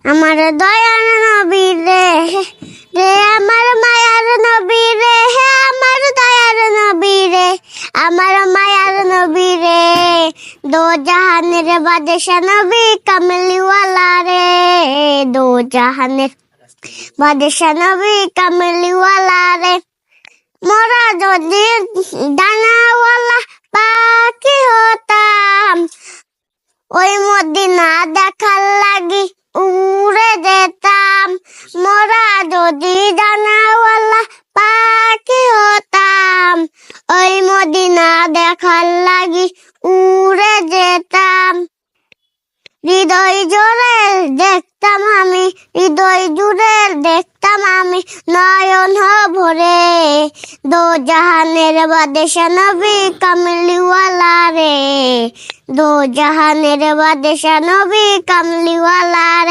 আমার দয়ার নবী রে রে আমার মায়ার নবী রে হে আমার দয়ার নবী রে আমার মায়ার নবী রে দো জাহানের বাদশা নবী কামলিওয়ালা রে দো জাহানের বাদশা নবী কামলিওয়ালা রে মোরা যদি ডানাওয়ালা পাখি হতাম ওই মদিনা দেখার লাগি উড়ে যেতাম মোরা যদি ডানাওয়ালা পাখি হতাম ওই মদিনা দেখার লাগি উড়ে যেতাম হৃদয় জোরে দেখতাম আমি হৃদয় জুড়ে দেখতাম আমি নয়ন ভরে দো জাহানের বাদশা নবী কামলিওয়ালা রে দো জাহানের বাদশা নবী কামলিওয়ালা রে।